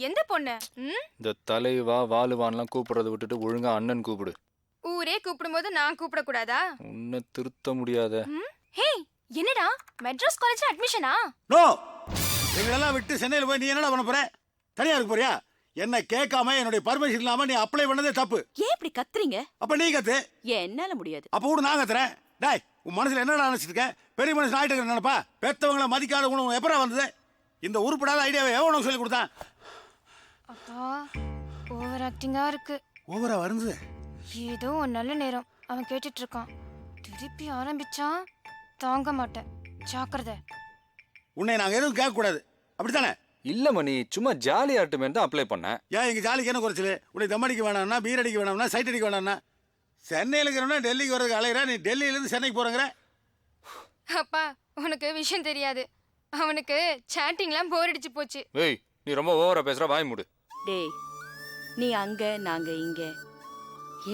எந்த பொண்ணு? இந்த தலைவா வாலுவான்லாம் கூப்பிடுறத விட்டுட்டு ஒழுங்கா அண்ணன் கூப்பிடு. ஊரே கூப்பிடும்போது நான் கூப்பிடக்கூடாதா? உன்னை திருத்த முடியாத. ஹே, என்னடா மெட்ராஸ் காலேஜ் அட்மிஷனா? நோ, எங்களெல்லாம் விட்டு சென்னையில் போய் நீ என்னடா பண்ண போற? தனியா இருக்க போறியா? என்ன கேட்காம என்னுடைய பர்மிஷன் இல்லாம நீ அப்ளை பண்ணதே தப்பு. ஏன் இப்படி கத்துறீங்க? அப்ப நீ கத்து. என்னால முடியாது. அப்ப கூட நான் கத்துறேன். டேய், உன் மனசுல என்னடா நினைச்சிட்டு இருக்க? பெரிய மனுஷன் ஆயிட்டு நினைப்பா? பெத்தவங்களை மதிக்காத உணவு எப்படா வந்தது? இந்த உருப்படாத ஐடியாவை எவனும் சொல்லி கொடுத்தான்? அப்பா, ஓவர் ஆக்டிங்கா இருக்கு. ஓவரா வருது. ஏதோ ஒரு நல்ல நேரம் அவன் கேட்டுட்டு இருக்கான். திருப்பி ஆரம்பிச்சான் தாங்க மாட்டேன். ஜாக்கிரதை. உன்னை நாங்க எதுவும் கேட்க கூடாது, அப்படித்தானே? இல்ல மணி, சும்மா ஜாலியாட்டுமே தான் அப்ளை பண்ணேன். ஏன் எங்க ஜாலிக்கு என்ன குறைச்சல்? உன்னை தம் அடிக்க வேணாம்னா, பீர் அடிக்க வேணாம்னா, சைட் அடிக்க வேணாம்னா? சென்னையில் இருக்கிறவனா டெல்லிக்கு வரதுக்கு அலையிறா, நீ டெல்லியிலேருந்து சென்னைக்கு போறங்கிற? அப்பா, உனக்கு விஷயம் தெரியாது. அவனுக்கு சாட்டிங்லாம் போர் அடிச்சு போச்சு. ஏய், நீ ரொம்ப ஓவரா பேசுற, வாய் மூடு. டேய், நீ அங்க நாங்க இங்க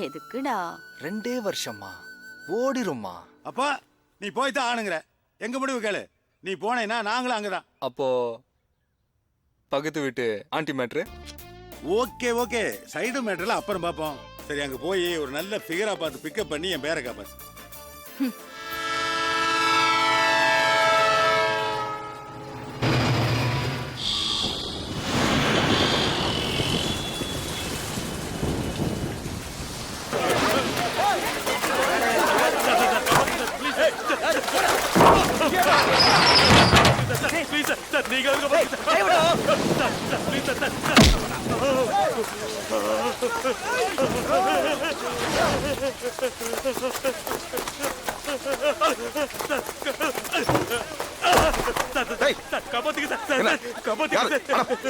எதுக்குடா? 2 வருஷமா ஓடிருமா? அப்பா, நீ போய்தான் ஆணுங்கிற. எங்க முடிவு கேளு. நீ போனேன்னா நாங்களும் அங்கதான். அப்போ பக்கத்து வீட்டு aunty matter? Okay okay, side மேட்டர்ல அப்புறம் பார்ப்போம். சரி, அங்க போய் ஒரு நல்ல ஃபிகரா பார்த்து பிக்கப் பண்ணி என் பேரை காப்பாத்து.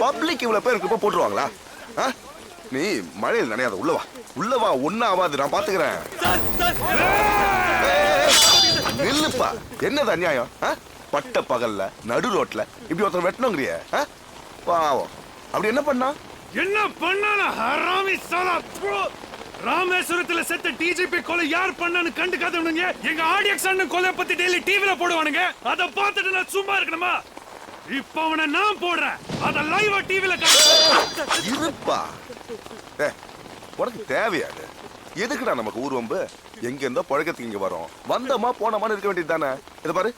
பப்ளிக் இவ்வளவு பேர் போட்டுருவாங்களா? நீ மழையில் நினையாத, உள்ளவா உள்ளவா, ஒன்னும் ஆகாது, நான் பாத்துக்கிறேன். நில்லுப்பா, என்னது அநியாயம்? பட்ட பகல்ல நடு ரோட்ல இப்படி ஒருத்தர் வெட்டணுங்கிறிய? பாவம். அப்படி என்ன பண்ணா? என்ன பண்ணான ஹராமி சாலா ப்ரோ. ராமேஸ்வரத்துல செத்த டிஜிபி கொலை யார் பண்ணான்னு கண்டுக்காதவனுங்க எங்க ஆடியக்ஸ் அண்ணன் கொலை பத்தி டெய்லி டிவில போடுவானுங்க. அத பார்த்துட்டு நான் சும்மா இருக்கணுமா? இப்ப அவனை நான் போடுறேன், அத லைவா டிவில இருப்பா. உனக்கு தேவையாது. எதுக்குடா நமக்கு ஊர்வம்பு? எங்க இருந்தோ பழக்கத்துக்கு இங்க வரோம், வந்தோமா போனோமான்னு இருக்க வேண்டியது தானே. இதை பாரு,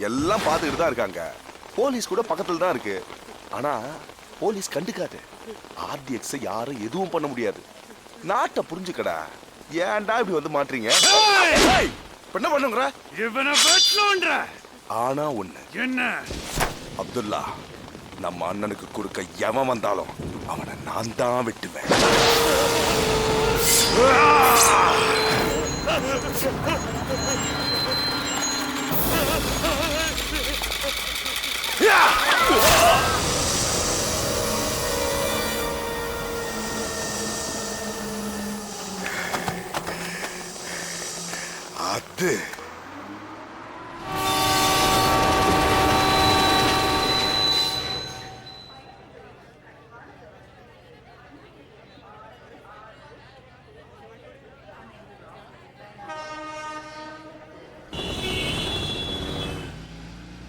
எல்லாம் பார்த்துக்கிட்டு தான் இருக்காங்க. போலீஸ் கூட பக்கத்துல தான் இருக்கு. ஆனா போலீஸ் கண்டுக்காது. ஆர்டிஎக்ஸ் யாரும் எதுவும் பண்ண முடியாது. நாட்டை புரிஞ்சுக்கடா. ஏன்டா இப்படி வந்து மாட்டீங்க? என்ன பண்ணுங்க? இவனை வெட்டணும்ன்ற. ஆனா ஒண்ணு, என்ன? அப்துல்லா, நம்ம அண்ணனுக்கு கொடுக்க எவன் வந்தாலும் அவனை நான் தான் வெட்டுவேன். அது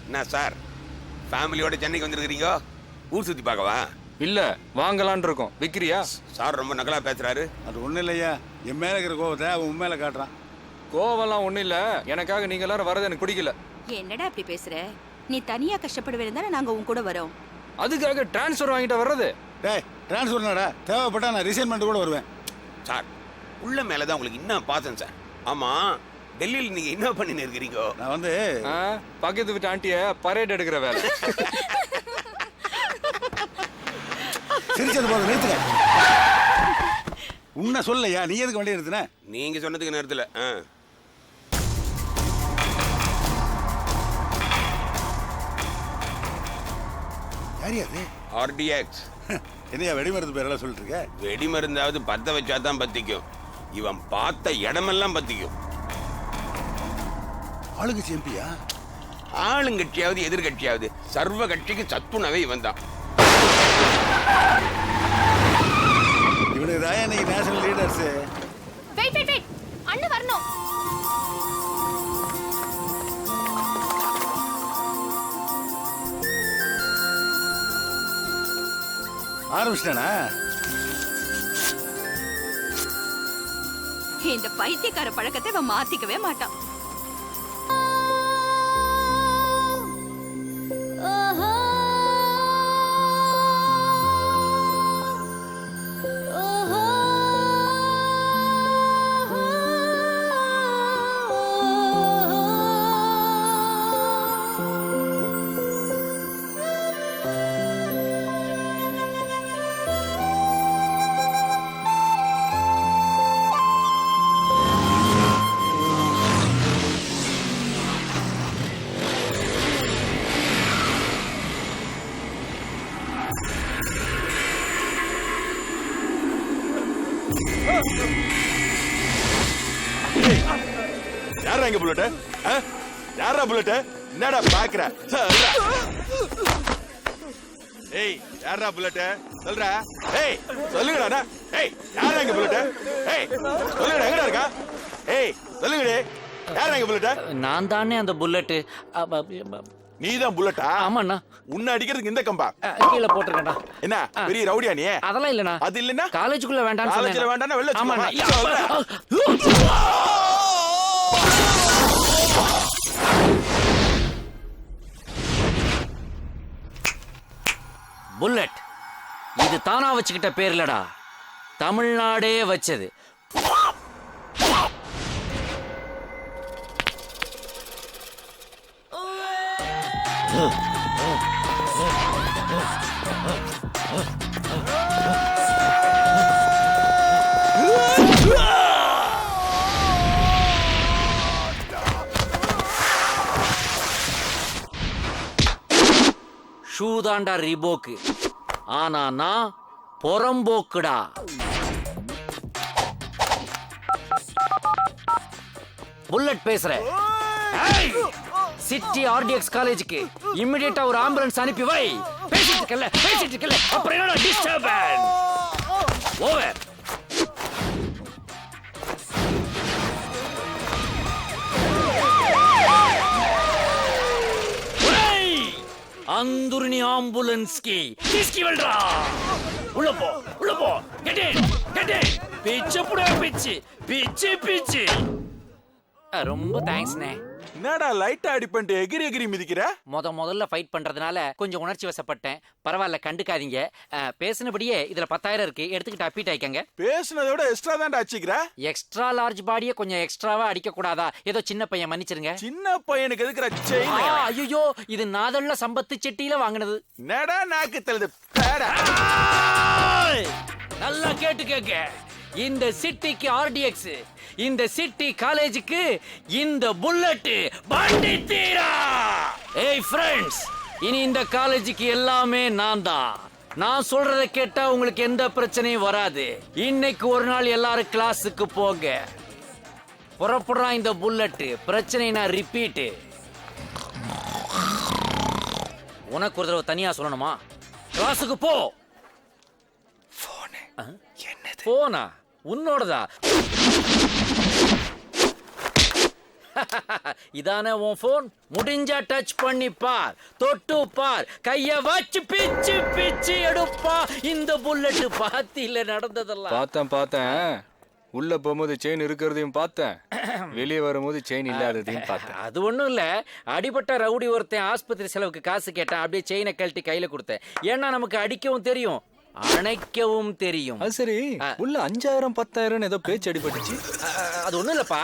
என்ன சார், ஃபேமிலியோட சென்னைக்கு வந்திருக்கிறீங்க? ஊர் சுத்தி பார்க்கவா? இல்ல, வாங்கலான் இருக்கோம். விக்கிரியா? சார் ரொம்ப நக்கலா பேசுறாரு. அது ஒண்ணு இல்லையா, என் மேல இருக்கிற கோபத்தை அவன் உன் மேல காட்டுறான். கோவம்லாம் ஒண்ணு இல்ல. எனக்காக நீங்க எல்லாரும் வரது எனக்கு பிடிக்கல. என்னடா இப்படி பேசுற? நீ தனியா கஷ்டப்படுவேன் தானே நாங்க உன் கூட வரோம். அதுக்காக டிரான்ஸ்ஃபர் வாங்கிட்டு வர்றது? டேய், டிரான்ஸ்ஃபர்னாடா, தேவைப்பட்டா நான் ரிசைன்மெண்ட் கூட வருவேன். சார், உள்ள மேலதான் உங்களுக்கு இன்னும் பார்த்தேன் சார். ஆமா, டெல்லியில் நீங்க என்ன பண்ணி இருக்கிறீங்க? நான் வந்து பக்கத்து வீட்டு ஆண்டிய பரேட் எடுக்கிற வேலை. சிரிச்சது போது நிறுத்துங்க. உன்ன சொல்லலையா, நீ எதுக்கு வண்டி நிறுத்தின? நீங்க சொன்னதுக்கு நேரத்தில் யாரியாது? ஆர்டிஎக்ஸ். என்னையா வெடிமருந்து பேரெல்லாம் சொல்லிட்டு இருக்க? வெடி மருந்தாவது பத்த வச்சாதான் பத்திக்கும். இவன் பார்த்த இடமெல்லாம் பத்திக்கும். ஆளுங்கட்சி எம்பியா? ஆளுங்கட்சியாவது எதிர்கட்சியாவது சர்வ கட்சிக்கு சத்துணவே இவன் தான். இவனுக்கு தான் இன்னைக்கு national leaders. Wait wait wait, அண்ணா வரணும். ஆரம்பிச்சிட்டானா? இந்த பைத்தியக்கார பழக்கத்தை இவன் மாத்திக்கவே மாட்டான். யாரா இங்க புல்லட்? யாரா புல்லட்? என்னடா பாக்குற? ஏய் யாரா புல்லட்? சொல்றா. ஏய் சொல்லுங்கடா. ஏய் யாரா இங்க புல்லட்? ஏய் சொல்லுங்கடா, எங்கடா இருக்கா? ஏய் சொல்லுங்கடே, யாரா இங்க புல்லட்? நான் தானே அந்த புல்லட். நீதான் புல்லட்டா? ஆமாண்ணா. உன்னை அடிக்கிறதுக்கு இந்த கம்பா கீழே போட்டுருக்கேன்டா. என்ன பெரிய ரவுடியா நீ? அதெல்லாம் இல்லண்ணா. அது இல்லன்னா காலேஜுக்குள்ள வேண்டாம். காலேஜ்ல வேண்டாம்னா வெளில ஆமாண்ணா. புல்லட் இது தானா வச்சுக்கிட்ட பேர் இல்லடா, தமிழ்நாடே வச்சது. ஷூ தாண்டா ரிபோக்கு, ஆனா நான் பொறம்போக்குடா. புல்லட் பேசுற. சிட்டி ஆர்டிஎக்ஸ் காலேஜுக்கு இமிடியேட்டா ஒரு ஆம்புலன்ஸ் அனுப்பி வை. பேசிட்டு இருக்கல அப்புறம் என்னடா டிஸ்டர்பன்ஸ்? ஓவர். अंदुरनी एम्बुलेंस की किसकी वेल्ड्रा उள்ள போ get in பிச்சு புடா பிச்சு ரொம்ப தேங்க்ஸ்ண்ணே. என்னடா லைட்டா அடி பண்ணிட்டு எகிரி மிதிக்கிற? முதல்ல ஃபைட் பண்றதுனால கொஞ்சம் உணர்ச்சி வசப்பட்டேன். பரவாயில்ல, கண்டுக்காதீங்க. பேசினபடியே இதுல 10,000 இருக்கு, எடுத்துக்கிட்டு அப்பீட் ஆயிக்கங்க. பேசினதை விட எக்ஸ்ட்ரா தான்டா அடிச்சிக்கிற. எக்ஸ்ட்ரா லார்ஜ் பாடியை கொஞ்சம் எக்ஸ்ட்ராவா அடிக்க கூடாதா? ஏதோ சின்ன பையன், மன்னிச்சிருங்க. சின்ன பையனுக்கு எதுக்குற செயின்? ஐயோ, இது நாதல்ல சம்பத்து செட்டியில வாங்கினது. நடா நாக்கு தள்ளுது. நல்லா கேட்டுக்கங்க. இந்த சிட்டிக்கு ஆர்டிஎக்ஸ், இந்த சிட்டி காலேஜுக்கு இந்த புல்லட் பண்டி தீரா. ஏய் ஃப்ரெண்ட்ஸ், இனி இந்த காலேஜுக்கு எல்லாமே நான் தான். நான் சொல்றத கேட்டா உங்களுக்கு எந்த பிரச்சனையும் வராது. இன்னைக்கு ஒரு நாள் எல்லாரும் கிளாஸுக்கு போங்க. புறப்படுறான் இந்த புல்லட். பிரச்சனை நான் ரிப்பீட். உனக்கு ஒரு தடவை தனியா சொல்லணுமா? கிளாஸுக்கு போ. போனா உன்னோடதா? இதானே உன் போன்? முடிஞ்சா டச் பண்ணி பார், தொட்டு பார், கைய வச்சு பிச்சு எடுப்பா இந்த புல்லட். பாத்தியில நடந்ததெல்லாம் பார்த்தேன். உள்ள போகும்போது செயின் இருக்கிறதையும் பார்த்தேன், வெளியே வரும்போது செயின் இல்லாததையும் பார்த்தேன். அது ஒண்ணும் இல்ல, அடிபட்ட ரவுடி ஒருத்தன் ஆஸ்பத்திரி செலவுக்கு காசு கேட்டான். அப்படியே செயினை கழட்டி கையில கொடுத்தேன். ஏன்னா நமக்கு அடிக்கவும் தெரியும், அணைக்கவும் தெரியும். அது சரி, உள்ள 5,000 10,000 ஏதோ பேச்சு அடிபட்டுச்சு. அது ஒண்ணும் இல்லப்பா,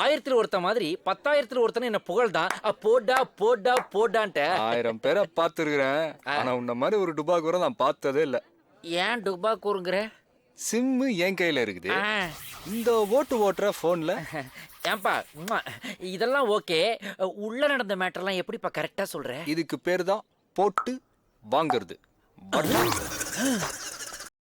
1000 ஒருத்த மாதிரி 10,000 ஒருத்தன என்ன புகழ்தான். போடான்ட்டு 1000 பேரை பார்த்துருக்கிறேன், ஆனா உன்ன மாதிரி ஒரு டுபாக்கூரை நான் பார்த்ததே இல்ல. ஏன் டுபா கூறுங்கிற? சிம்மு என் கையில இருக்குது, இந்த ஓட்டுற போன்ல. ஏன்பா இதெல்லாம் ஓகே, உள்ள நடந்த மேட்டர்லாம் எப்படிப்பா கரெக்டா சொல்ற? இதுக்கு பேர் தான் போட்டு வாங்குறது.